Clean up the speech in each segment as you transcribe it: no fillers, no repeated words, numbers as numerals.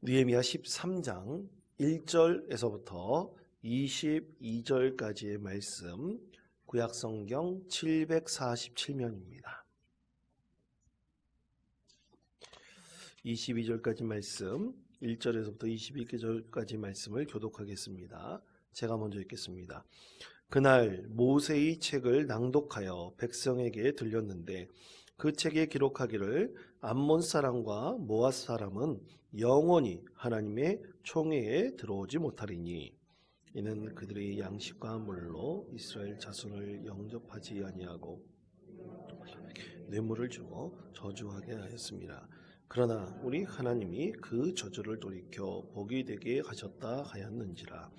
느헤미야 13장 1절에서부터 22절까지의 말씀, 구약성경 747면입니다. 22절까지 말씀, 1절에서부터 22절까지 말씀을 교독하겠습니다. 제가 먼저 읽겠습니다. 그날 모세의 책을 낭독하여 백성에게 들렸는데 그 책에 기록하기를 암몬 사람과 모압 사람은 영원히 하나님의 총회에 들어오지 못하리니 이는 그들의 양식과 물로 이스라엘 자손을 영접하지 아니하고 뇌물을 주고 저주하게 하였습니다. 그러나 우리 하나님이 그 저주를 돌이켜 복이 되게 하셨다 하였는지라.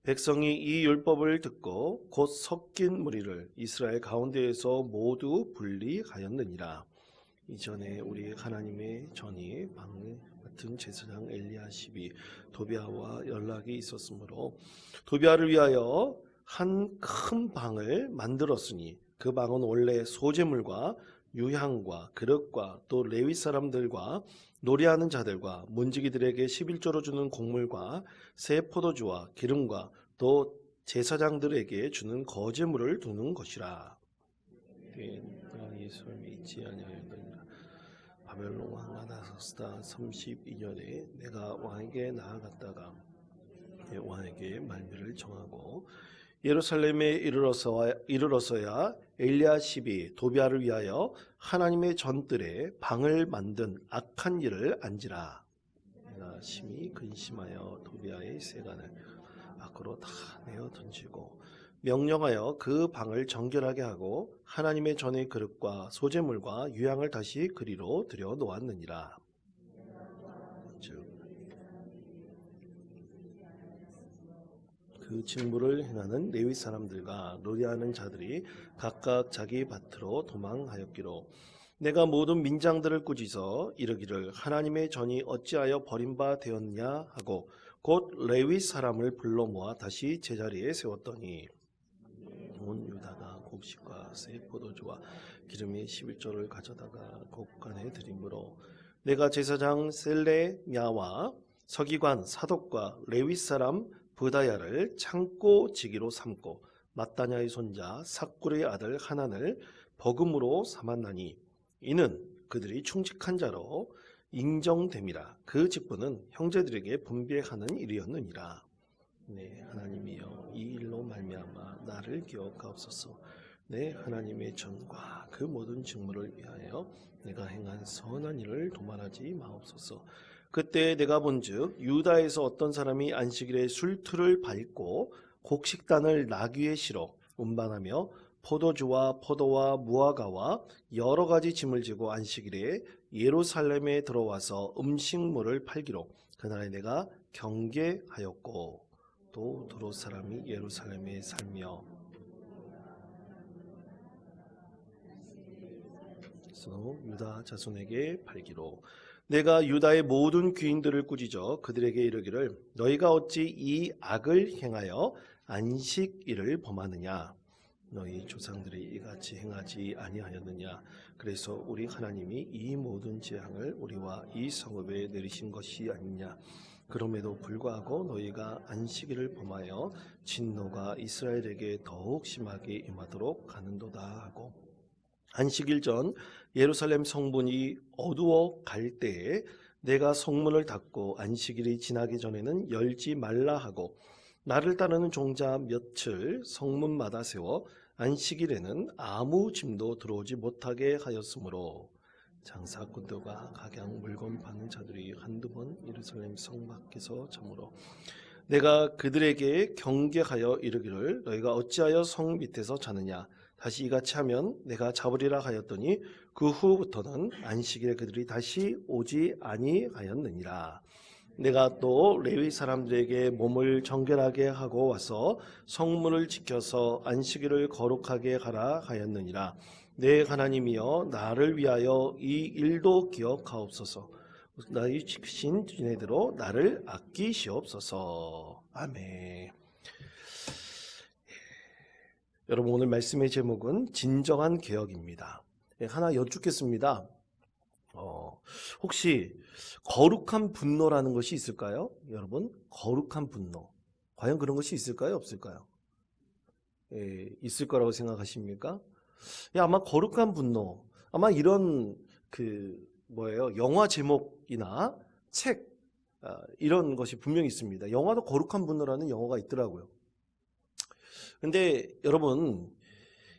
백성이 이 율법을 듣고 곧 섞인 무리를 이스라엘 가운데에서 모두 분리하였느니라. 이전에 우리 하나님의 전이 방 같은 제사장 엘리야십이 도비아와 연락이 있었으므로 도비아를 위하여 한 큰 방을 만들었으니 그 방은 원래 소재물과 유향과 그릇과 또 레위 사람들과 노래하는 자들과 문지기들에게 11조로 주는 곡물과 새 포도주와 기름과 또 제사장들에게 주는 거제물을 두는 것이라. 내가 예수를 믿지 아니하였느니라. 바벨론 왕 아다사스다 32년에 내가 왕에게 나아갔다가 왕에게 말미를 정하고 예루살렘에 이르러서야 엘리야십이 도비아를 위하여 하나님의 전뜰에 방을 만든 악한 일을 안지라. 내가 심히 근심하여 도비아의 세간을 밖으로 다 내어 던지고 명령하여 그 방을 정결하게 하고 하나님의 전의 그릇과 소재물과 유향을 다시 그리로 들여 놓았느니라. 그 직무를 행하는 레위 사람들과 노래하는 자들이 각각 자기 밭으로 도망하였기로 내가 모든 민장들을 꾸짖어 이르기를 하나님의 전이 어찌하여 버림바 되었냐 하고 곧 레위 사람을 불러 모아 다시 제자리에 세웠더니 온 유다가 곡식과 새 포도주와 기름의 11조를 가져다가 곡간에 드림으로 내가 제사장 셀레냐와 서기관 사독과 레위 사람 브다야를 창고 지기로 삼고 마따냐의 손자 삭굴의 아들 하난을 버금으로 삼았나니 이는 그들이 충직한 자로 인정됨이라. 그 직분은 형제들에게 분배하는 일이었느니라. 네, 하나님이여 이 일로 말미암아 나를 기억하옵소서. 내 하나님의 전과 그 모든 직무를 위하여 내가 행한 선한 일을 도말하지 마옵소서. 그때 내가 본즉 유다에서 어떤 사람이 안식일에 술틀을 밟고 곡식단을 나귀에 실어 운반하며 포도주와 포도와 무화과와 여러 가지 짐을 지고 안식일에 예루살렘에 들어와서 음식물을 팔기로 그날에 내가 경계하였고 또 두로 사람이 예루살렘에 살며 유다 자손에게 팔기로 내가 유다의 모든 귀인들을 꾸짖어 그들에게 이르기를 너희가 어찌 이 악을 행하여 안식일을 범하느냐. 너희 조상들이 이같이 행하지 아니하였느냐. 그래서 우리 하나님이 이 모든 재앙을 우리와 이 성읍에 내리신 것이 아니냐. 그럼에도 불구하고 너희가 안식일을 범하여 진노가 이스라엘에게 더욱 심하게 임하도록 하는도다 하고 안식일 전 예루살렘 성문이 어두워 갈 때에 내가 성문을 닫고 안식일이 지나기 전에는 열지 말라 하고 나를 따르는 종자 몇을 성문마다 세워 안식일에는 아무 짐도 들어오지 못하게 하였으므로 장사꾼들과 각양 물건 파는 자들이 한두 번 예루살렘 성 밖에서 저물어 내가 그들에게 경계하여 이르기를 너희가 어찌하여 성 밑에서 자느냐. 다시 이같이 하면 내가 잡으리라 하였더니 그 후부터는 안식일에 그들이 다시 오지 아니하였느니라. 내가 또 레위 사람들에게 몸을 정결하게 하고 와서 성문을 지켜서 안식일을 거룩하게 하라 하였느니라. 내 하나님이여 나를 위하여 이 일도 기억하옵소서. 나의 지키신 지내대로 나를 아끼시옵소서. 아멘. 여러분 오늘 말씀의 제목은 진정한 개혁입니다. 하나 여쭙겠습니다. 혹시 거룩한 분노라는 것이 있을까요? 여러분, 거룩한 분노. 과연 그런 것이 있을까요? 없을까요? 예, 있을 거라고 생각하십니까? 예, 아마 거룩한 분노, 아마 이런 영화 제목이나 책, 이런 것이 분명히 있습니다. 영화도 거룩한 분노라는 영화가 있더라고요. 근데 여러분,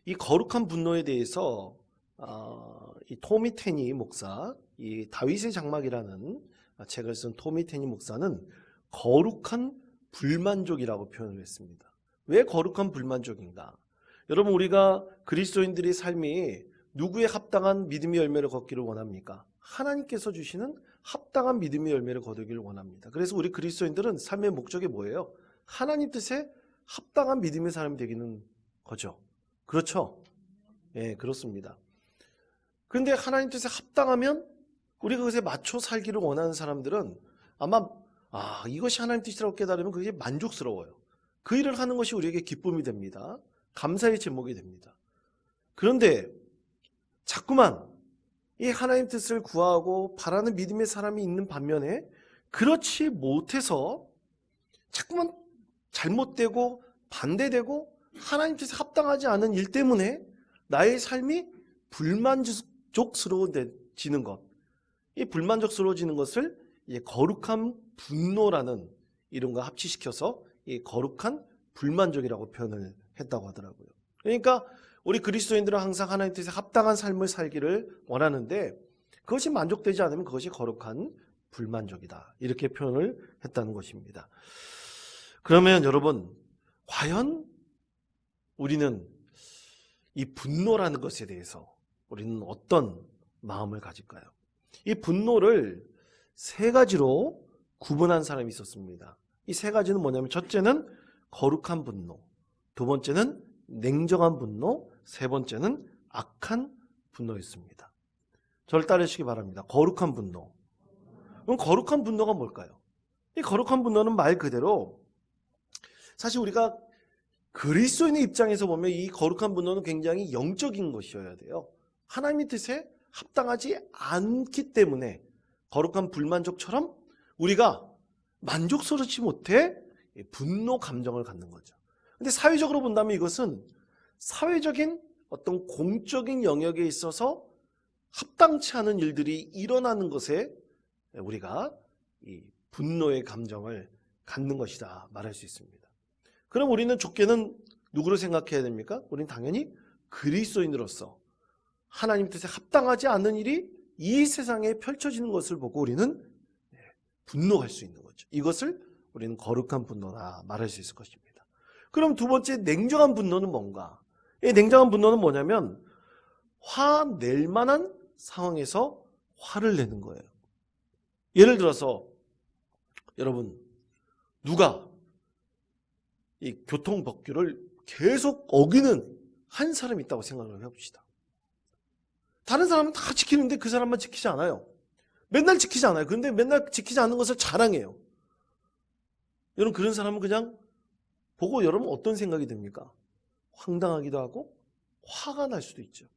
이 거룩한 분노에 대해서 이 토미 테니 목사, 이 다윗의 장막이라는 책을 쓴 토미 테니 목사는 거룩한 불만족이라고 표현을 했습니다. 왜 거룩한 불만족인가? 여러분, 우리가 그리스도인들의 삶이 누구의 합당한 믿음의 열매를 걷기를 원합니까? 하나님께서 주시는 합당한 믿음의 열매를 거두기를 원합니다. 그래서 우리 그리스도인들은 삶의 목적이 뭐예요? 하나님 뜻에 합당한 믿음의 사람이 되기는 거죠. 그렇죠? 예, 그렇습니다. 그런데 하나님 뜻에 합당하면 우리가 그것에 맞춰 살기를 원하는 사람들은 아마 이것이 하나님 뜻이라고 깨달으면 그게 만족스러워요. 그 일을 하는 것이 우리에게 기쁨이 됩니다. 감사의 제목이 됩니다. 그런데 자꾸만 이 하나님 뜻을 구하고 바라는 믿음의 사람이 있는 반면에 그렇지 못해서 자꾸만 잘못되고 반대되고 하나님 뜻에 합당하지 않은 일 때문에 나의 삶이 불만족스러워지는 것, 이 불만족스러워지는 것을 거룩한 분노라는 이름과 합치시켜서 이 거룩한 불만족이라고 표현을 했다고 하더라고요. 그러니까 우리 그리스도인들은 항상 하나님 뜻에 합당한 삶을 살기를 원하는데 그것이 만족되지 않으면 그것이 거룩한 불만족이다, 이렇게 표현을 했다는 것입니다. 그러면 여러분, 과연 우리는 이 분노라는 것에 대해서 우리는 어떤 마음을 가질까요? 이 분노를 세 가지로 구분한 사람이 있었습니다. 이 세 가지는 뭐냐면, 첫째는 거룩한 분노, 두 번째는 냉정한 분노, 세 번째는 악한 분노였습니다. 저를 따르시기 바랍니다. 거룩한 분노. 그럼 거룩한 분노가 뭘까요? 이 거룩한 분노는 말 그대로 사실 우리가 그리스도인의 입장에서 보면 이 거룩한 분노는 굉장히 영적인 것이어야 돼요. 하나님의 뜻에 합당하지 않기 때문에 거룩한 불만족처럼 우리가 만족스럽지 못해 분노 감정을 갖는 거죠. 근데 사회적으로 본다면 이것은 사회적인 어떤 공적인 영역에 있어서 합당치 않은 일들이 일어나는 것에 우리가 이 분노의 감정을 갖는 것이다 말할 수 있습니다. 그럼 우리는 좁게는 누구를 생각해야 됩니까? 우리는 당연히 그리스도인으로서 하나님 뜻에 합당하지 않은 일이 이 세상에 펼쳐지는 것을 보고 우리는 분노할 수 있는 거죠. 이것을 우리는 거룩한 분노다 말할 수 있을 것입니다. 그럼 두 번째, 냉정한 분노는 뭔가? 이 냉정한 분노는 뭐냐면 화낼 만한 상황에서 화를 내는 거예요. 예를 들어서 여러분, 누가 이 교통법규를 계속 어기는 한 사람이 있다고 생각을 해봅시다. 다른 사람은 다 지키는데 그 사람만 지키지 않아요. 맨날 지키지 않아요. 그런데 맨날 지키지 않는 것을 자랑해요. 여러분, 그런 사람은 그냥 보고 여러분 어떤 생각이 듭니까? 황당하기도 하고 화가 날 수도 있죠.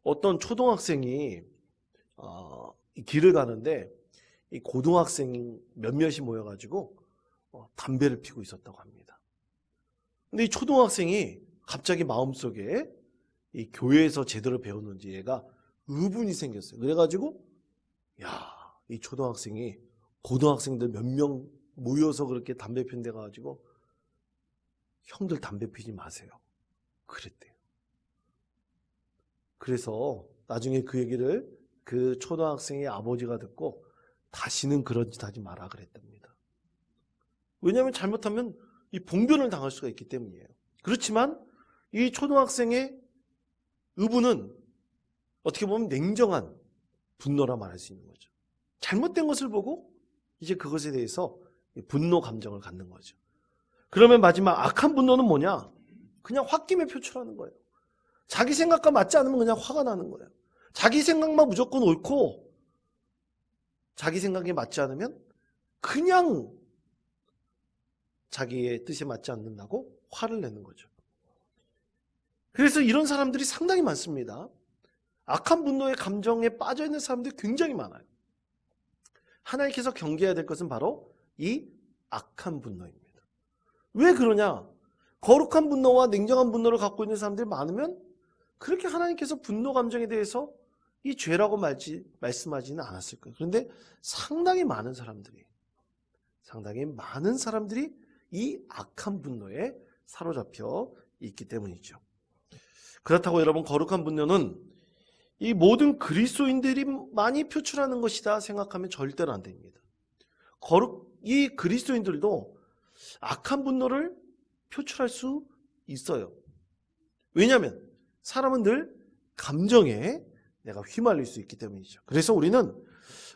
어떤 초등학생이 이 길을 가는데 이 고등학생 몇몇이 모여가지고 담배를 피고 있었다고 합니다. 근데 이 초등학생이 갑자기 마음속에 이 교회에서 제대로 배웠는지 얘가 의분이 생겼어요. 그래가지고 이 초등학생이 고등학생들 몇 명 모여서 그렇게 담배 피는 데 가가지고 형들 담배 피지 마세요, 그랬대요. 그래서 나중에 그 얘기를 그 초등학생의 아버지가 듣고 다시는 그런 짓 하지 마라 그랬답니다. 왜냐하면 잘못하면 이 봉변을 당할 수가 있기 때문이에요. 그렇지만 이 초등학생의 의분은 어떻게 보면 냉정한 분노라 말할 수 있는 거죠. 잘못된 것을 보고 이제 그것에 대해서 분노 감정을 갖는 거죠. 그러면 마지막 악한 분노는 뭐냐? 그냥 홧김에 표출하는 거예요. 자기 생각과 맞지 않으면 그냥 화가 나는 거예요. 자기 생각만 무조건 옳고 자기 생각에 맞지 않으면 그냥 자기의 뜻에 맞지 않는다고 화를 내는 거죠. 그래서 이런 사람들이 상당히 많습니다. 악한 분노의 감정에 빠져있는 사람들이 굉장히 많아요. 하나님께서 경계해야 될 것은 바로 이 악한 분노입니다. 왜 그러냐? 거룩한 분노와 냉정한 분노를 갖고 있는 사람들이 많으면 그렇게 하나님께서 분노 감정에 대해서 이 죄라고 말씀하지는 않았을 거예요. 그런데 상당히 많은 사람들이 이 악한 분노에 사로잡혀 있기 때문이죠. 그렇다고 여러분, 거룩한 분노는 이 모든 그리스도인들이 많이 표출하는 것이다 생각하면 절대로 안 됩니다. 이 그리스도인들도 악한 분노를 표출할 수 있어요. 왜냐하면 사람은 늘 감정에 내가 휘말릴 수 있기 때문이죠. 그래서 우리는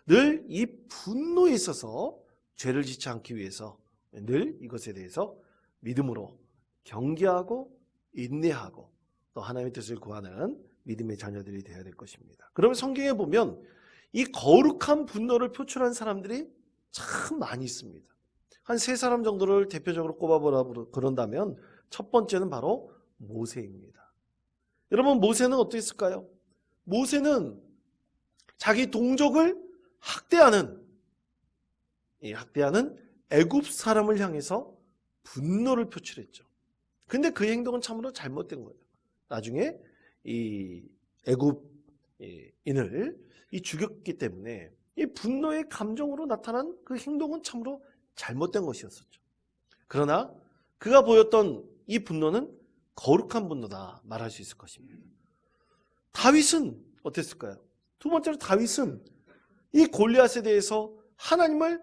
늘 이 분노에 있어서 죄를 짓지 않기 위해서 늘 이것에 대해서 믿음으로 경계하고 인내하고 또 하나님의 뜻을 구하는 믿음의 자녀들이 되어야 될 것입니다. 그러면 성경에 보면 이 거룩한 분노를 표출한 사람들이 참 많이 있습니다. 한 세 사람 정도를 대표적으로 꼽아보라 그런다면 첫 번째는 바로 모세입니다. 여러분, 모세는 어땠을까요? 모세는 자기 동족을 학대하는 애굽 사람을 향해서 분노를 표출했죠. 근데 그 행동은 참으로 잘못된 거예요. 나중에 이 애굽인을 죽였기 때문에 이 분노의 감정으로 나타난 그 행동은 참으로 잘못된 것이었었죠. 그러나 그가 보였던 이 분노는 거룩한 분노다 말할 수 있을 것입니다. 다윗은 어땠을까요? 두 번째로 다윗은 이 골리앗에 대해서 하나님을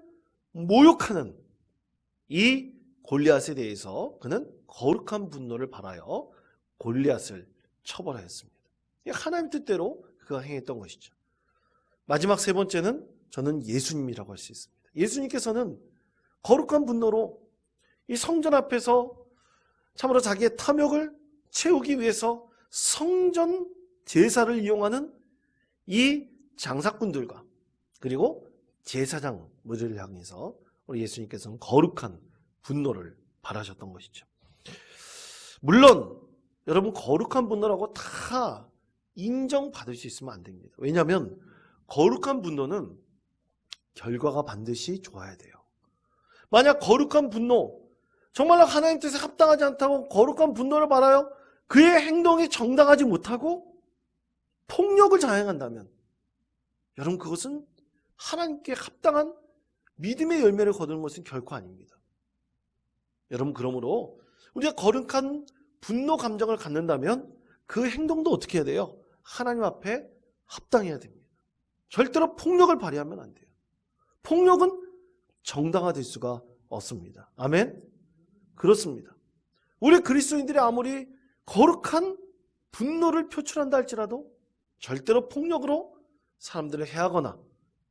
모욕하는 이 골리앗에 대해서 그는 거룩한 분노를 발하여 골리앗을 처벌하였습니다. 하나님 뜻대로 그가 행했던 것이죠. 마지막 세 번째는 저는 예수님이라고 할 수 있습니다. 예수님께서는 거룩한 분노로 이 성전 앞에서 참으로 자기의 탐욕을 채우기 위해서 성전 제사를 이용하는 이 장사꾼들과 그리고 제사장들을 향해서 우리 예수님께서는 거룩한 분노를 발하셨던 것이죠. 물론 여러분, 거룩한 분노라고 다 인정받을 수 있으면 안 됩니다. 왜냐하면 거룩한 분노는 결과가 반드시 좋아야 돼요. 만약 거룩한 분노, 정말로 하나님 뜻에 합당하지 않다고 거룩한 분노를 발하여 그의 행동이 정당하지 못하고 폭력을 자행한다면 여러분, 그것은 하나님께 합당한 믿음의 열매를 거두는 것은 결코 아닙니다. 여러분, 그러므로 우리가 거룩한 분노 감정을 갖는다면 그 행동도 어떻게 해야 돼요? 하나님 앞에 합당해야 됩니다. 절대로 폭력을 발휘하면 안 돼요. 폭력은 정당화될 수가 없습니다. 아멘? 그렇습니다. 우리 그리스도인들이 아무리 거룩한 분노를 표출한다 할지라도 절대로 폭력으로 사람들을 해하거나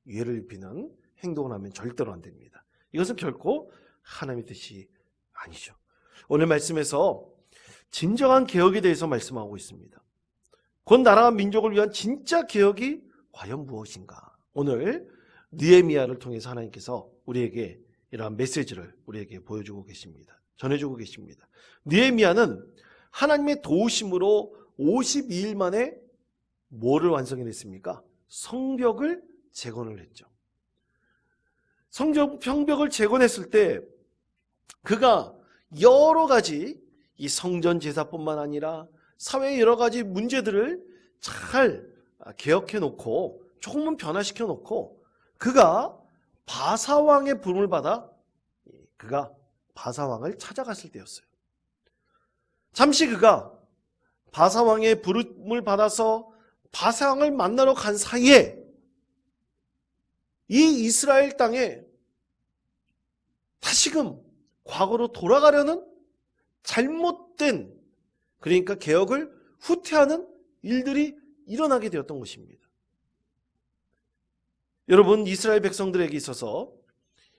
위해를 입히는 행동을 하면 절대로 안 됩니다. 이것은 결코 하나님의 뜻이 아니죠. 오늘 말씀에서 진정한 개혁에 대해서 말씀하고 있습니다. 곧 나라와 민족을 위한 진짜 개혁이 과연 무엇인가? 오늘 느헤미야를 통해서 하나님께서 우리에게 이러한 메시지를 우리에게 보여주고 계십니다. 전해주고 계십니다. 느헤미야는 하나님의 도우심으로 52일 만에 뭐를 완성해냈습니까? 성벽을 재건을 했죠. 성벽을 재건했을 때 그가 여러 가지 이 성전 제사뿐만 아니라 사회의 여러 가지 문제들을 잘 개혁해 놓고 조금은 변화시켜 놓고 그가 바사왕의 부름을 받아 그가 바사왕을 찾아갔을 때였어요. 잠시 그가 바사왕의 부름을 받아서 바사왕을 만나러 간 사이에 이 이스라엘 땅에 다시금 과거로 돌아가려는 잘못된, 그러니까 개혁을 후퇴하는 일들이 일어나게 되었던 것입니다. 여러분, 이스라엘 백성들에게 있어서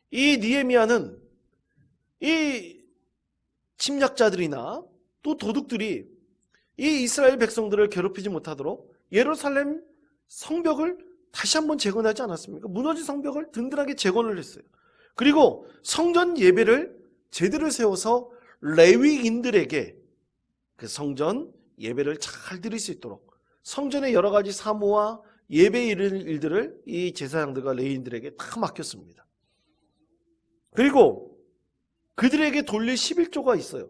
이 느헤미야는 이 침략자들이나 또 도둑들이 이 이스라엘 백성들을 괴롭히지 못하도록 예루살렘 성벽을 다시 한번 재건하지 않았습니까? 무너진 성벽을 든든하게 재건을 했어요. 그리고 성전 예배를 제대로 세워서 레위인들에게 그 성전 예배를 잘 드릴 수 있도록 성전의 여러 가지 사모와 예배 일들을 이 제사장들과 레위인들에게 다 맡겼습니다. 그리고 그들에게 돌릴 11조가 있어요.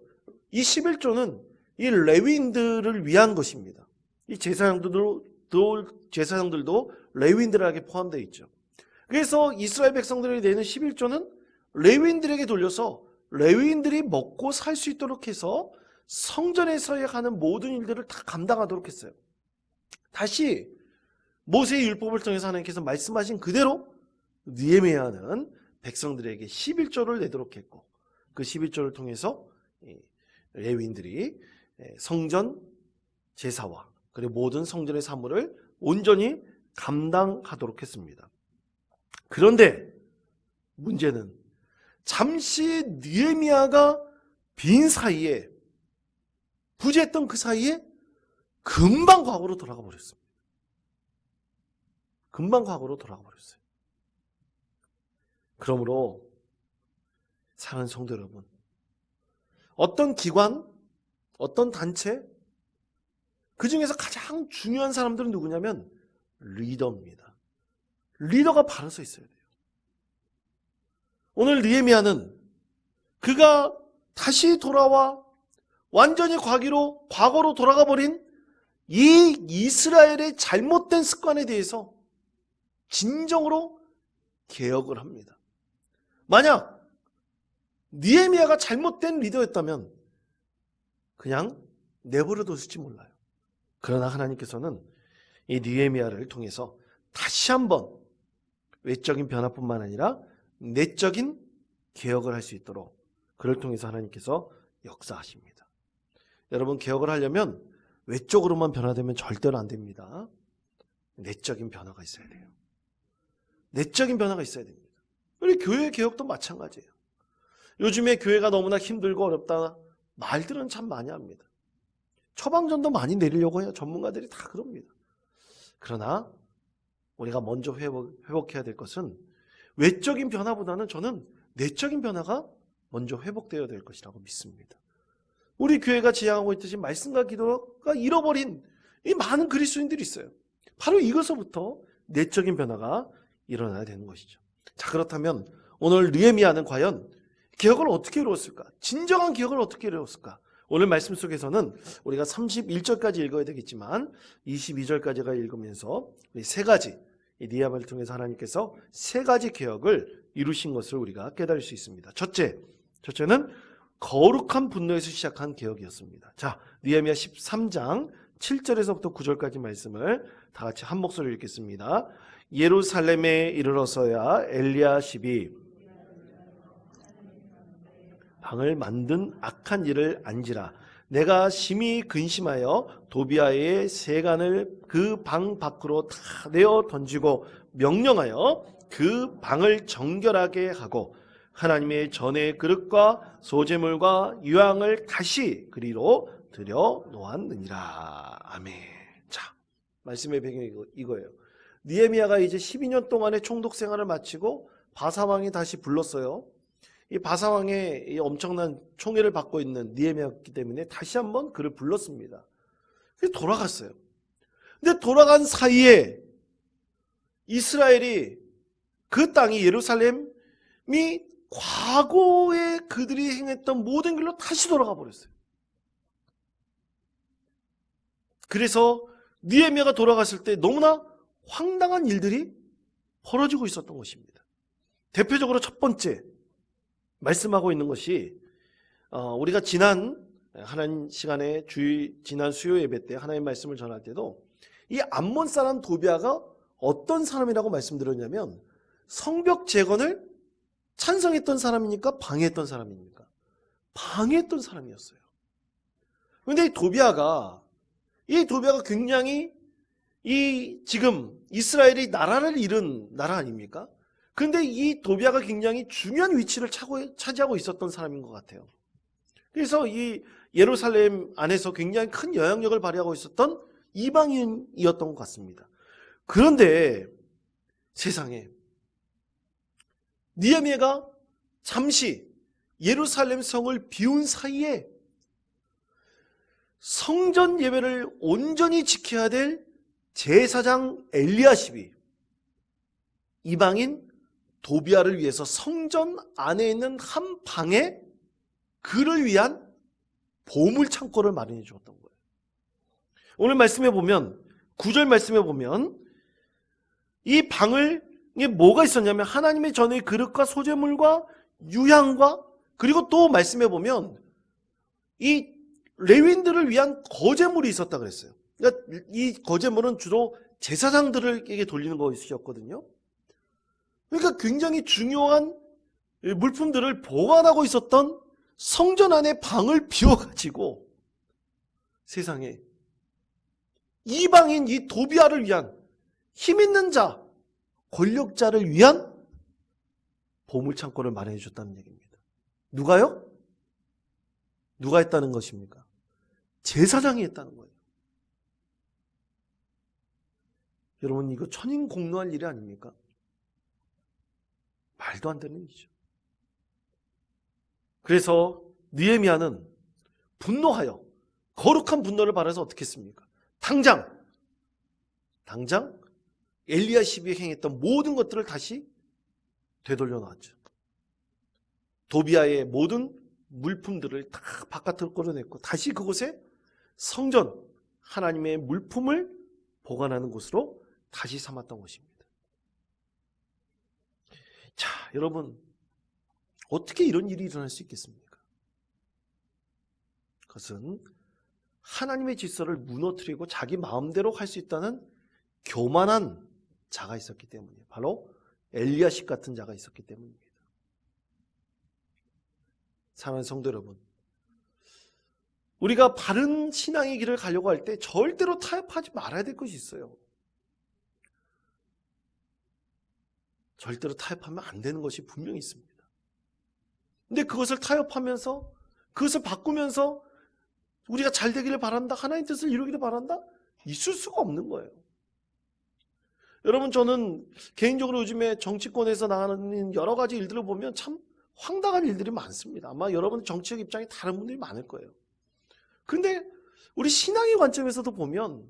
이 11조는 이 레위인들을 위한 것입니다. 이 제사장들도 레위인들에게 포함되어 있죠. 그래서 이스라엘 백성들이 내는 11조는 레위인들에게 돌려서 레위인들이 먹고 살 수 있도록 해서 성전에서 하는 모든 일들을 다 감당하도록 했어요. 다시 모세의 율법을 통해서 하나님께서 말씀하신 그대로 느헤미야는 백성들에게 11조를 내도록 했고, 그 11조를 통해서 레위인들이 성전 제사와 그리고 모든 성전의 사물을 온전히 감당하도록 했습니다. 그런데 문제는 잠시 느헤미야가 빈 사이에, 부재했던 그 사이에 금방 과거로 돌아가 버렸습니다. 금방 과거로 돌아가 버렸어요. 그러므로 사랑하는 성도 여러분, 어떤 기관, 어떤 단체, 그 중에서 가장 중요한 사람들은 누구냐면 리더입니다. 리더가 바로 서 있어야 돼요. 오늘 느헤미야는 그가 다시 돌아와 완전히 과거로 돌아가 버린 이 이스라엘의 잘못된 습관에 대해서 진정으로 개혁을 합니다. 만약 느헤미야가 잘못된 리더였다면 그냥 내버려 뒀을지 몰라요. 그러나 하나님께서는 이 느헤미야를 통해서 다시 한번 외적인 변화뿐만 아니라 내적인 개혁을 할 수 있도록 그를 통해서 하나님께서 역사하십니다. 여러분, 개혁을 하려면 외적으로만 변화되면 절대로 안 됩니다. 내적인 변화가 있어야 돼요. 내적인 변화가 있어야 됩니다. 우리 교회 개혁도 마찬가지예요. 요즘에 교회가 너무나 힘들고 어렵다 말들은 참 많이 합니다. 처방전도 많이 내리려고 해요. 전문가들이 다 그럽니다. 그러나 우리가 먼저 회복해야 될 것은 외적인 변화보다는 저는 내적인 변화가 먼저 회복되어야 될 것이라고 믿습니다. 우리 교회가 지향하고 있듯이 말씀과 기도가 잃어버린 이 많은 그리스도인들이 있어요. 바로 이것서부터 내적인 변화가 일어나야 되는 것이죠. 자, 그렇다면 오늘 느헤미야는 과연 개혁을 어떻게 이루었을까? 진정한 개혁을 어떻게 이루었을까? 오늘 말씀 속에서는 우리가 31절까지 읽어야 되겠지만 22절까지가 읽으면서 세 가지, 느헤미야를 통해서 하나님께서 세 가지 개혁을 이루신 것을 우리가 깨달을 수 있습니다. 첫째는 거룩한 분노에서 시작한 개혁이었습니다. 자, 느헤미야 13장 7절에서부터 9절까지 말씀을 다 같이 한 목소리로 읽겠습니다. 예루살렘에 이르러서야 엘리야십이 방을 만든 악한 일을 안지라. 내가 심히 근심하여 도비아의 세간을 그 방 밖으로 다 내어 던지고 명령하여 그 방을 정결하게 하고 하나님의 전의 그릇과 소제물과 유향을 다시 그리로 들여 놓았느니라. 아멘. 자, 말씀의 배경이 이거예요. 느헤미야가 이제 12년 동안의 총독 생활을 마치고 바사왕이 다시 불렀어요. 이 바사왕의 이 엄청난 총애를 받고 있는 느헤미야였기 때문에 다시 한번 그를 불렀습니다. 그래서 돌아갔어요. 근데 돌아간 사이에 이스라엘이, 그 땅이, 예루살렘이 과거에 그들이 행했던 모든 길로 다시 돌아가 버렸어요. 그래서 느헤미야가 돌아갔을 때 너무나 황당한 일들이 벌어지고 있었던 것입니다. 대표적으로 첫 번째 말씀하고 있는 것이 우리가 지난 하나님 시간에 지난 수요 예배 때 하나님 말씀을 전할 때도 이 암몬 사람 도비아가 어떤 사람이라고 말씀드렸냐면 성벽 재건을 찬성했던 사람이니까 방해했던 사람입니까? 방해했던 사람이었어요. 그런데 이 도비아가 굉장히 지금 이스라엘이 나라를 잃은 나라 아닙니까? 그런데 이 도비아가 굉장히 중요한 위치를 차지하고 있었던 사람인 것 같아요. 그래서 이 예루살렘 안에서 굉장히 큰 영향력을 발휘하고 있었던 이방인이었던 것 같습니다. 그런데 세상에 느헤미야가 잠시 예루살렘 성을 비운 사이에 성전 예배를 온전히 지켜야 될 제사장 엘리야십이 이방인 도비아를 위해서 성전 안에 있는 한 방에 그를 위한 보물 창고를 마련해 주었던 거예요. 오늘 말씀해 보면 9절 말씀해 보면 이 방을 이게 뭐가 있었냐면 하나님의 전의 그릇과 소재물과 유향과 그리고 또 말씀해 보면 이 레위인들을 위한 거제물이 있었다 그랬어요. 그러니까 이 거제물은 주로 제사장들에게 돌리는 것이었거든요. 그러니까 굉장히 중요한 물품들을 보관하고 있었던 성전 안에 방을 비워가지고 세상에 이방인 이 도비아를 위한 힘있는 자, 권력자를 위한 보물창고를 마련해 줬다는 얘기입니다. 누가요? 누가 했다는 것입니까? 제사장이 했다는 거예요. 여러분 이거 천인공노할 일이 아닙니까? 말도 안 되는 일이죠. 그래서 느헤미야는 분노하여 거룩한 분노를 발해서 어떻게 했습니까? 당장 엘리야십이 행했던 모든 것들을 다시 되돌려 놨죠. 도비아의 모든 물품들을 다 바깥으로 끌어냈고 다시 그곳에 성전, 하나님의 물품을 보관하는 곳으로 다시 삼았던 것입니다. 자, 여러분 어떻게 이런 일이 일어날 수 있겠습니까? 그것은 하나님의 질서를 무너뜨리고 자기 마음대로 할 수 있다는 교만한 자가 있었기 때문이에요. 바로 엘리야십 같은 자가 있었기 때문입니다. 사랑하는 성도 여러분, 우리가 바른 신앙의 길을 가려고 할 때 절대로 타협하지 말아야 될 것이 있어요. 절대로 타협하면 안 되는 것이 분명히 있습니다. 근데 그것을 타협하면서 그것을 바꾸면서 우리가 잘 되기를 바란다, 하나님 뜻을 이루기를 바란다? 있을 수가 없는 거예요. 여러분 저는 개인적으로 요즘에 정치권에서 나가는 여러 가지 일들을 보면 참 황당한 일들이 많습니다. 아마 여러분 정치적 입장이 다른 분들이 많을 거예요. 그런데 우리 신앙의 관점에서도 보면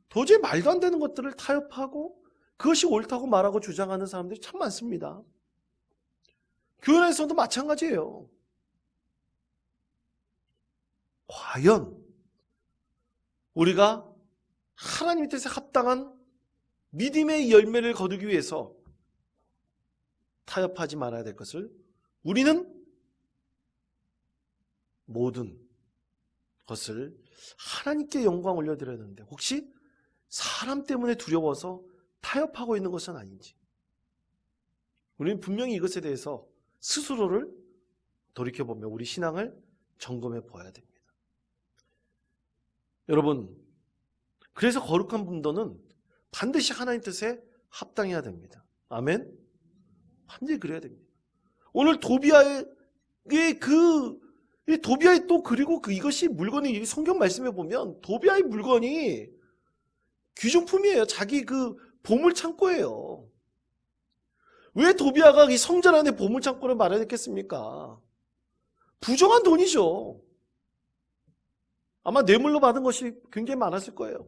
도저히 말도 안 되는 것들을 타협하고 그것이 옳다고 말하고 주장하는 사람들이 참 많습니다. 교회 안에서도 마찬가지예요. 과연 우리가 하나님 뜻에 합당한 믿음의 열매를 거두기 위해서 타협하지 말아야 될 것을 우리는 모든 것을 하나님께 영광 올려드려야 되는데 혹시 사람 때문에 두려워서 타협하고 있는 것은 아닌지 우리는 분명히 이것에 대해서 스스로를 돌이켜보며 우리 신앙을 점검해 보아야 됩니다. 여러분 그래서 거룩한 분도는 반드시 하나님 뜻에 합당해야 됩니다. 아멘? 반드시 그래야 됩니다. 오늘 도비아의 또 그리고 이것이 물건이 성경 말씀에 보면 도비아의 물건이 귀중품이에요. 자기 그 보물 창고예요. 왜 도비아가 이 성전 안에 보물 창고를 마련했겠습니까? 부정한 돈이죠. 아마 뇌물로 받은 것이 굉장히 많았을 거예요.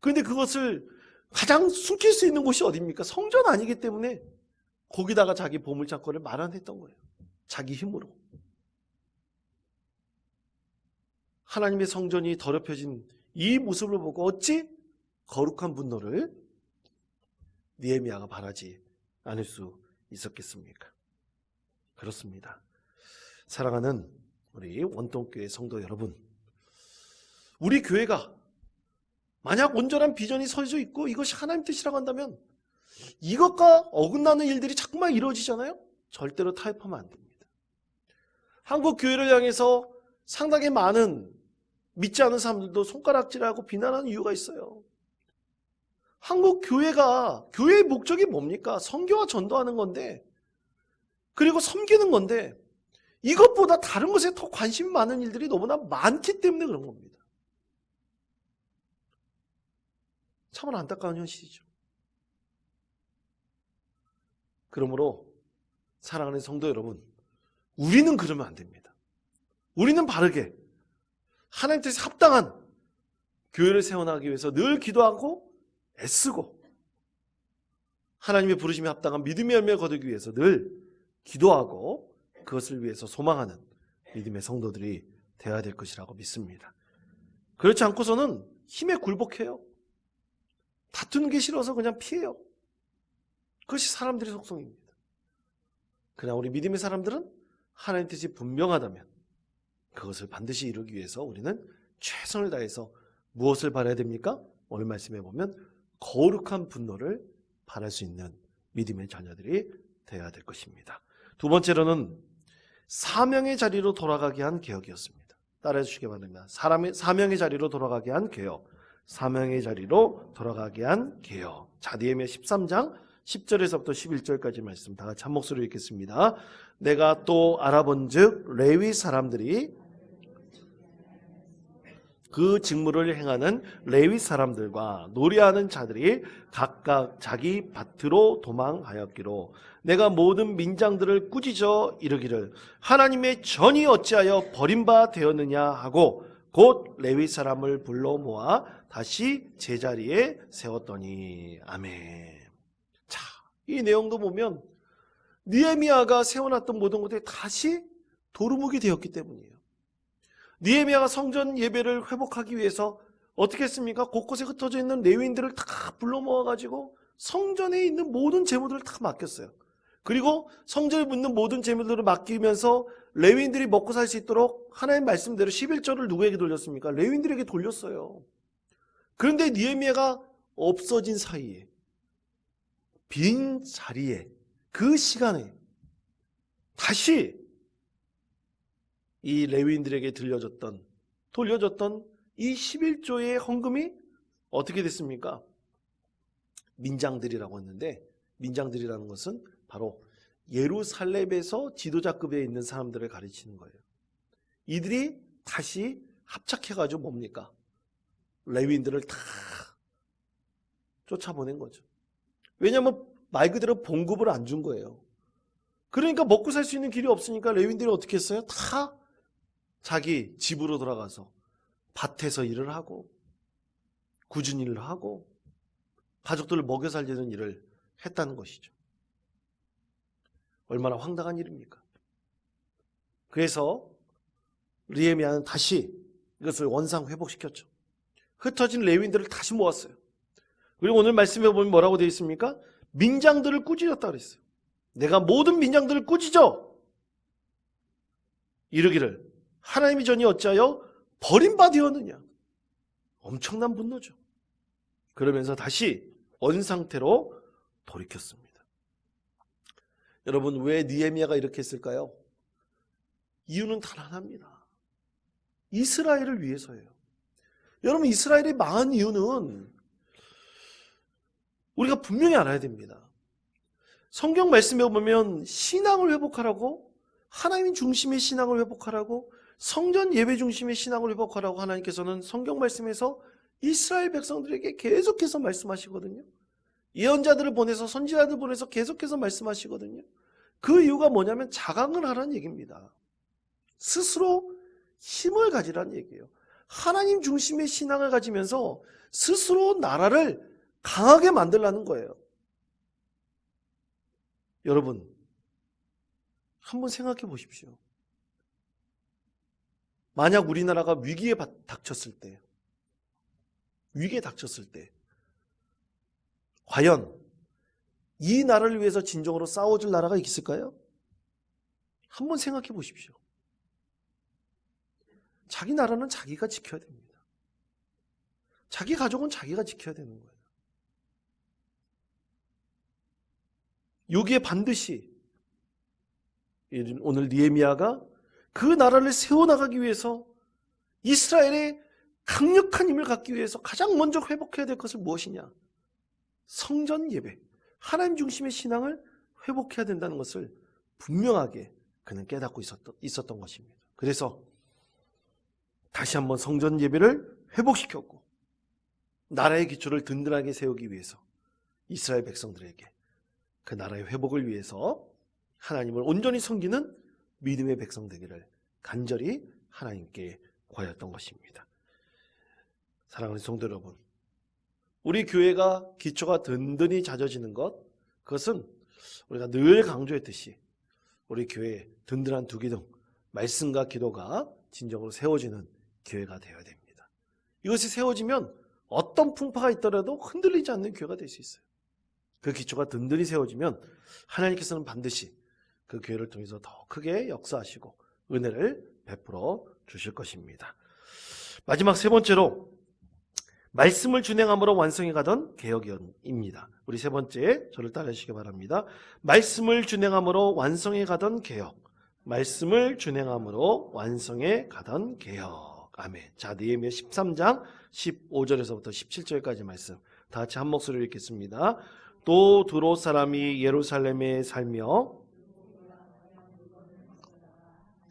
그런데 그것을 가장 숨길 수 있는 곳이 어디입니까? 성전 아니기 때문에 거기다가 자기 보물창고를 마련했던 거예요. 자기 힘으로. 하나님의 성전이 더럽혀진 이 모습을 보고 어찌 거룩한 분노를 느헤미야가 바라지 않을 수 있었겠습니까? 그렇습니다. 사랑하는 우리 원동교회 성도 여러분, 우리 교회가 만약 온전한 비전이 서져 있고 이것이 하나님 뜻이라고 한다면 이것과 어긋나는 일들이 자꾸만 이루어지잖아요. 절대로 타협하면 안 됩니다. 한국 교회를 향해서 상당히 많은 믿지 않는 사람들도 손가락질하고 비난하는 이유가 있어요. 한국 교회의 목적이 뭡니까? 선교와 전도하는 건데 그리고 섬기는 건데 이것보다 다른 것에 더 관심 많은 일들이 너무나 많기 때문에 그런 겁니다. 참으로 안타까운 현실이죠. 그러므로 사랑하는 성도 여러분, 우리는 그러면 안 됩니다. 우리는 바르게 하나님 뜻에 합당한 교회를 세워나가기 위해서 늘 기도하고 애쓰고 하나님의 부르심에 합당한 믿음의 열매를 거두기 위해서 늘 기도하고 그것을 위해서 소망하는 믿음의 성도들이 되어야 될 것이라고 믿습니다. 그렇지 않고서는 힘에 굴복해요. 다투는 게 싫어서 그냥 피해요. 그것이 사람들의 속성입니다. 그러나 우리 믿음의 사람들은 하나님 뜻이 분명하다면 그것을 반드시 이루기 위해서 우리는 최선을 다해서 무엇을 바라야 됩니까? 오늘 말씀해 보면 거룩한 분노를 바랄 수 있는 믿음의 자녀들이 되어야 될 것입니다. 두 번째로는 사명의 자리로 돌아가게 한 개혁이었습니다. 따라해 주시기 바랍니다. 사명의 자리로 돌아가게 한 개혁. 사명의 자리로 돌아가게 한 개혁. 자, 느헤미야 13장 10절에서부터 11절까지 말씀 다 같이 한 목소리로 읽겠습니다. 내가 또 알아본즉 레위 사람들이 그 직무를 행하는 레위 사람들과 노래하는 자들이 각각 자기 밭으로 도망하였기로 내가 모든 민장들을 꾸짖어 이르기를 하나님의 전이 어찌하여 버림바 되었느냐 하고 곧 레위 사람을 불러 모아 다시 제자리에 세웠더니 아멘. 자, 이 내용도 보면 느헤미야가 세워놨던 모든 것들이 다시 도루묵이 되었기 때문이에요. 느헤미야가 성전 예배를 회복하기 위해서 어떻게 했습니까? 곳곳에 흩어져 있는 레위인들을 다 불러 모아가지고 성전에 있는 모든 재물들을 다 맡겼어요. 그리고 성전에 묻는 모든 재물들을 맡기면서 레위인들이 먹고 살 수 있도록 하나님 말씀대로 11절을 누구에게 돌렸습니까? 레위인들에게 돌렸어요. 그런데 느헤미야가 없어진 사이에 빈 자리에 그 시간에 다시 이 레위인들에게 돌려줬던 이 11조의 헌금이 어떻게 됐습니까? 민장들이라고 했는데 민장들이라는 것은 바로 예루살렘에서 지도자급에 있는 사람들을 가르치는 거예요. 이들이 다시 합작해가지고 뭡니까? 레위인들을 다 쫓아보낸 거죠. 왜냐하면 말 그대로 봉급을 안 준 거예요. 그러니까 먹고 살 수 있는 길이 없으니까 레위인들이 어떻게 했어요? 다 자기 집으로 돌아가서 밭에서 일을 하고 굳은 일을 하고 가족들을 먹여 살리는 일을 했다는 것이죠. 얼마나 황당한 일입니까? 그래서 느헤미야는 다시 이것을 원상 회복시켰죠. 흩어진 레위인들을 다시 모았어요. 그리고 오늘 말씀해 보면 뭐라고 되어 있습니까? 민장들을 꾸짖었다 그랬어요. 내가 모든 민장들을 꾸짖어 이르기를 하나님이 전이 어찌하여 버림바 되었느냐. 엄청난 분노죠. 그러면서 다시 원상태로 돌이켰습니다. 여러분, 왜 느헤미야가 이렇게 했을까요? 이유는 단 하나입니다. 이스라엘을 위해서예요. 여러분, 이스라엘이 망한 이유는 우리가 분명히 알아야 됩니다. 성경 말씀에 보면 신앙을 회복하라고, 하나님 중심의 신앙을 회복하라고, 성전 예배 중심의 신앙을 회복하라고 하나님께서는 성경 말씀에서 이스라엘 백성들에게 계속해서 말씀하시거든요. 예언자들을 보내서 선지자들 보내서 계속해서 말씀하시거든요. 그 이유가 뭐냐면 자강을 하라는 얘기입니다. 스스로 힘을 가지라는 얘기예요. 하나님 중심의 신앙을 가지면서 스스로 나라를 강하게 만들라는 거예요. 여러분, 한번 생각해 보십시오. 만약 우리나라가 위기에 닥쳤을 때 과연 이 나라를 위해서 진정으로 싸워줄 나라가 있을까요? 한번 생각해 보십시오. 자기 나라는 자기가 지켜야 됩니다. 자기 가족은 자기가 지켜야 되는 거예요. 여기에 반드시 오늘 느헤미야가 그 나라를 세워나가기 위해서 이스라엘의 강력한 힘을 갖기 위해서 가장 먼저 회복해야 될 것은 무엇이냐? 성전 예배, 하나님 중심의 신앙을 회복해야 된다는 것을 분명하게 그는 깨닫고 있었던 것입니다. 그래서 다시 한번 성전 예배를 회복시켰고 나라의 기초를 든든하게 세우기 위해서 이스라엘 백성들에게 그 나라의 회복을 위해서 하나님을 온전히 섬기는 믿음의 백성 되기를 간절히 하나님께 구하였던 것입니다. 사랑하는 성도 여러분, 우리 교회가 기초가 든든히 다져지는 것, 그것은 우리가 늘 강조했듯이 우리 교회에 든든한 두 기둥, 말씀과 기도가 진정으로 세워지는 교회가 되어야 됩니다. 이것이 세워지면 어떤 풍파가 있더라도 흔들리지 않는 교회가 될 수 있어요. 그 기초가 든든히 세워지면 하나님께서는 반드시 그 교회를 통해서 더 크게 역사하시고 은혜를 베풀어 주실 것입니다. 마지막 세 번째로 말씀을 준행함으로 완성해 가던 개혁입니다. 우리 세 번째 저를 따르시기 바랍니다. 말씀을 준행함으로 완성해 가던 개혁. 말씀을 준행함으로 완성해 가던 개혁. 아멘. 자, 느헤미야 13장 15절에서부터 17절까지 말씀 다 같이 한 목소리로 읽겠습니다. 또 두로 사람이 예루살렘에 살며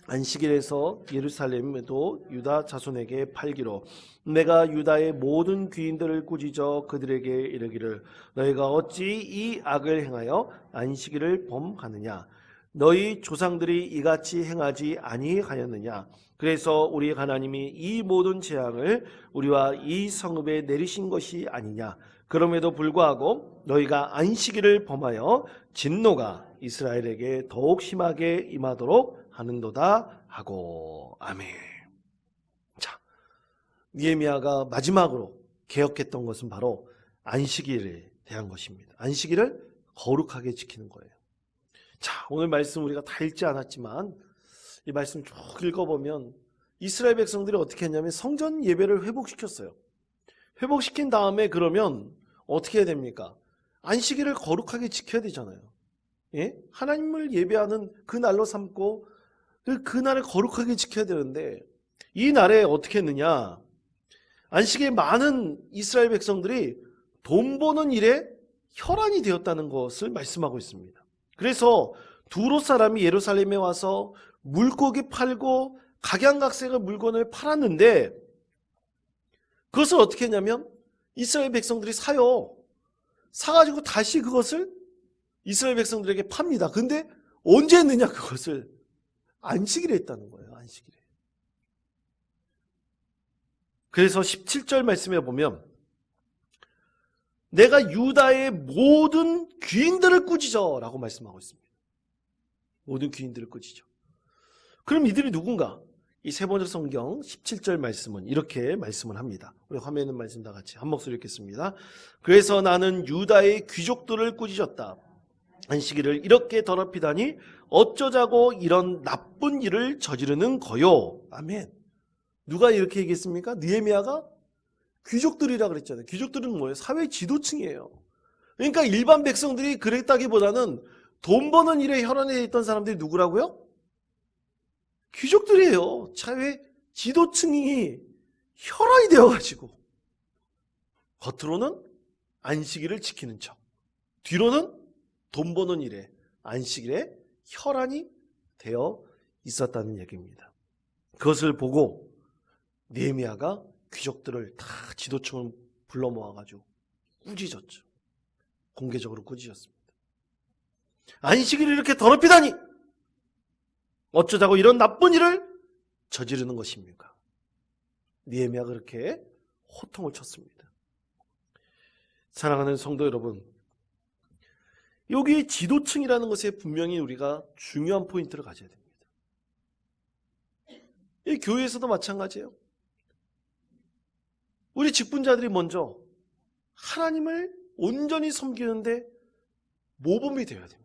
안식일에서 예루살렘에도 유다 자손에게 팔기로 내가 유다의 모든 귀인들을 꾸짖어 그들에게 이르기를 너희가 어찌 이 악을 행하여 안식일을 범하느냐 너희 조상들이 이같이 행하지 아니하였느냐 그래서 우리 하나님이 이 모든 재앙을 우리와 이 성읍에 내리신 것이 아니냐 그럼에도 불구하고 너희가 안식일을 범하여 진노가 이스라엘에게 더욱 심하게 임하도록 하는도다 하고 아멘. 자, 느헤미야가 마지막으로 개혁했던 것은 바로 안식일에 대한 것입니다. 안식일을 거룩하게 지키는 거예요. 자, 오늘 말씀 우리가 다 읽지 않았지만 이 말씀 쭉 읽어보면 이스라엘 백성들이 어떻게 했냐면 성전 예배를 회복시켰어요. 회복시킨 다음에 그러면 어떻게 해야 됩니까? 안식일을 거룩하게 지켜야 되잖아요. 예? 하나님을 예배하는 그 날로 삼고 그 날을 거룩하게 지켜야 되는데 이 날에 어떻게 했느냐? 안식일에 많은 이스라엘 백성들이 돈 버는 일에 혈안이 되었다는 것을 말씀하고 있습니다. 그래서 두로 사람이 예루살렘에 와서 물고기 팔고 각양각색의 물건을 팔았는데 그것을 어떻게 했냐면 이스라엘 백성들이 사요. 사가지고 다시 그것을 이스라엘 백성들에게 팝니다. 근데 언제 했느냐 그것을 안식일에 했다는 거예요. 안식일에. 그래서 17절 말씀에 보면 내가 유다의 모든 귀인들을 꾸짖어 라고 말씀하고 있습니다. 모든 귀인들을 꾸짖어. 그럼 이들이 누군가? 이 세 번째 성경 17절 말씀은 이렇게 말씀을 합니다. 우리 화면에 있는 말씀 다 같이 한 목소리 읽겠습니다. 그래서 나는 유다의 귀족들을 꾸짖었다. 안식일을 이렇게 더럽히다니 어쩌자고 이런 나쁜 일을 저지르는 거요. 아멘. 누가 이렇게 얘기했습니까? 느헤미야가? 귀족들이라 그랬잖아요. 귀족들은 뭐예요? 사회 지도층이에요. 그러니까 일반 백성들이 그랬다기보다는 돈 버는 일에 혈안에 있던 사람들이 누구라고요? 귀족들이에요. 사회 지도층이 혈안이 되어가지고 겉으로는 안식일을 지키는 척, 뒤로는 돈 버는 일에 안식일에 혈안이 되어 있었다는 얘기입니다. 그것을 보고 느헤미야가 귀족들을 다 지도층을 불러 모아가지고 꾸짖었죠. 공개적으로 꾸짖었습니다. 안식일을 이렇게 더럽히다니 어쩌자고 이런 나쁜 일을 저지르는 것입니까? 느헤미야가 그렇게 호통을 쳤습니다. 사랑하는 성도 여러분, 여기 지도층이라는 것에 분명히 우리가 중요한 포인트를 가져야 됩니다. 이 교회에서도 마찬가지예요. 우리 직분자들이 먼저 하나님을 온전히 섬기는데 모범이 되어야 됩니다.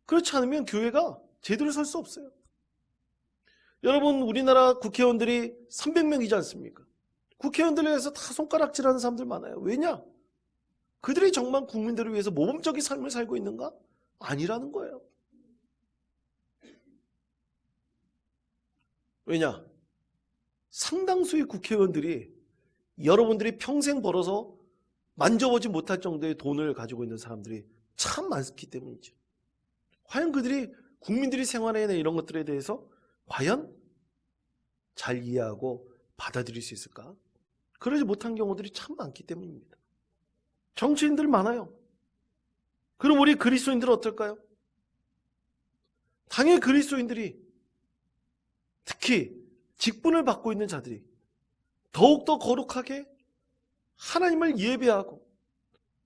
그렇지 않으면 교회가 제대로 설 수 없어요. 여러분, 우리나라 국회의원들이 300명이지 않습니까? 국회의원들에 대해서 다 손가락질하는 사람들 많아요. 왜냐? 그들이 정말 국민들을 위해서 모범적인 삶을 살고 있는가? 아니라는 거예요. 왜냐? 상당수의 국회의원들이 여러분들이 평생 벌어서 만져보지 못할 정도의 돈을 가지고 있는 사람들이 참 많기 때문이죠. 과연 그들이 국민들이 생활해야 하는 이런 것들에 대해서 과연 잘 이해하고 받아들일 수 있을까? 그러지 못한 경우들이 참 많기 때문입니다. 정치인들 많아요. 그럼 우리 그리스도인들은 어떨까요? 당연히 그리스도인들이 특히 직분을 받고 있는 자들이 더욱더 거룩하게 하나님을 예배하고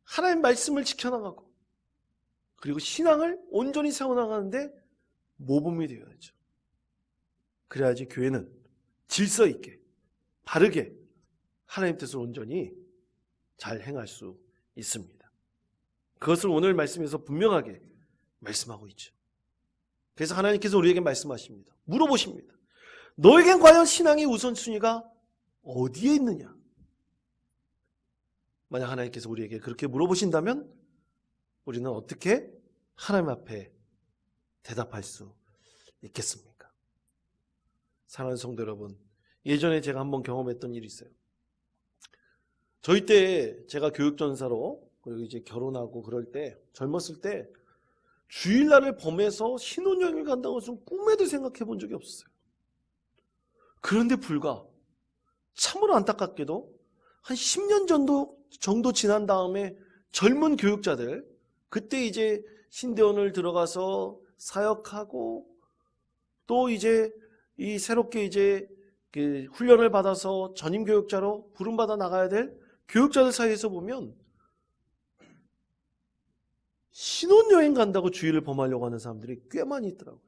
하나님 말씀을 지켜나가고 그리고 신앙을 온전히 세워나가는데 모범이 되어야죠. 그래야지 교회는 질서 있게 바르게 하나님 뜻을 온전히 잘 행할 수 있습니다. 그것을 오늘 말씀에서 분명하게 말씀하고 있죠. 그래서 하나님께서 우리에게 말씀하십니다. 물어보십니다. 너에겐 과연 신앙의 우선순위가 어디에 있느냐? 만약 하나님께서 우리에게 그렇게 물어보신다면 우리는 어떻게 하나님 앞에 대답할 수 있겠습니까? 사랑하는 성도 여러분, 예전에 제가 한번 경험했던 일이 있어요. 저희 때 제가 교육전사로 그리고 이제 결혼하고 그럴 때 젊었을 때 주일날을 범해서 신혼여행을 간다는 것은 꿈에도 생각해 본 적이 없었어요. 그런데 불과 참으로 안타깝게도 한 10년 정도 지난 다음에 젊은 교육자들 그때 이제 신대원을 들어가서 사역하고 또 이제 이 새롭게 이제 그 훈련을 받아서 전임 교육자로 부름받아 나가야 될 교육자들 사이에서 보면 신혼여행 간다고 주일을 범하려고 하는 사람들이 꽤 많이 있더라고요.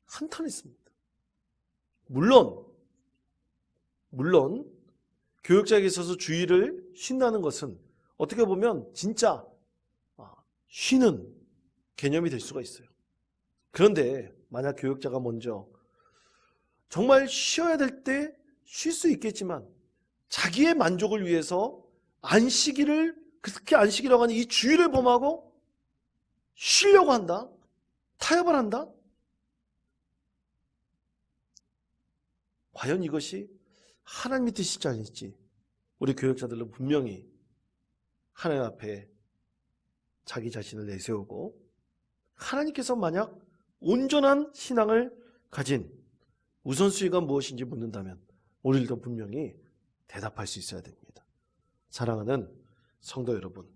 한탄했습니다. 물론 교육자에게 있어서 주일을 쉰다는 것은 어떻게 보면 진짜 쉬는 개념이 될 수가 있어요. 그런데 만약 교육자가 먼저 정말 쉬어야 될 때 쉴 수 있겠지만 자기의 만족을 위해서 특히 안식이라고 하는 이 주일을 범하고 쉬려고 한다, 타협을 한다, 과연 이것이 하나님의 뜻이지 아닐지 우리 교육자들은 분명히 하나님 앞에 자기 자신을 내세우고 하나님께서 만약 온전한 신앙을 가진 우선순위가 무엇인지 묻는다면 우리들도 분명히 대답할 수 있어야 됩니다. 사랑하는 성도 여러분,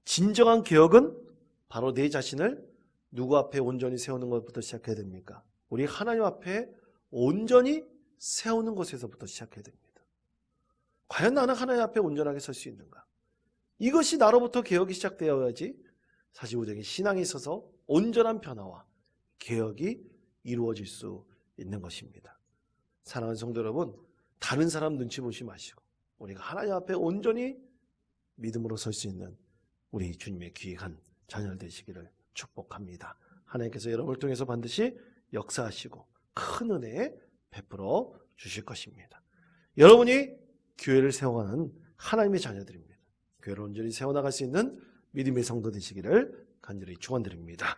진정한 개혁은 바로 내 자신을 누구 앞에 온전히 세우는 것부터 시작해야 됩니까? 우리 하나님 앞에 온전히 세우는 것에서부터 시작해야 됩니다. 과연 나는 하나님 앞에 온전하게 설 수 있는가? 이것이 나로부터 개혁이 시작되어야지 사실 우리에게 신앙에 있어서 온전한 변화와 개혁이 이루어질 수 있는 것입니다. 사랑하는 성도 여러분, 다른 사람 눈치 보지 마시고 우리가 하나님 앞에 온전히 믿음으로 설 수 있는 우리 주님의 귀한 자녀 되시기를 축복합니다. 하나님께서 여러분을 통해서 반드시 역사하시고 큰 은혜 베풀어 주실 것입니다. 여러분이 교회를 세워가는 하나님의 자녀들입니다. 교회를 온전히 세워나갈 수 있는 믿음의 성도 되시기를 간절히 축원드립니다.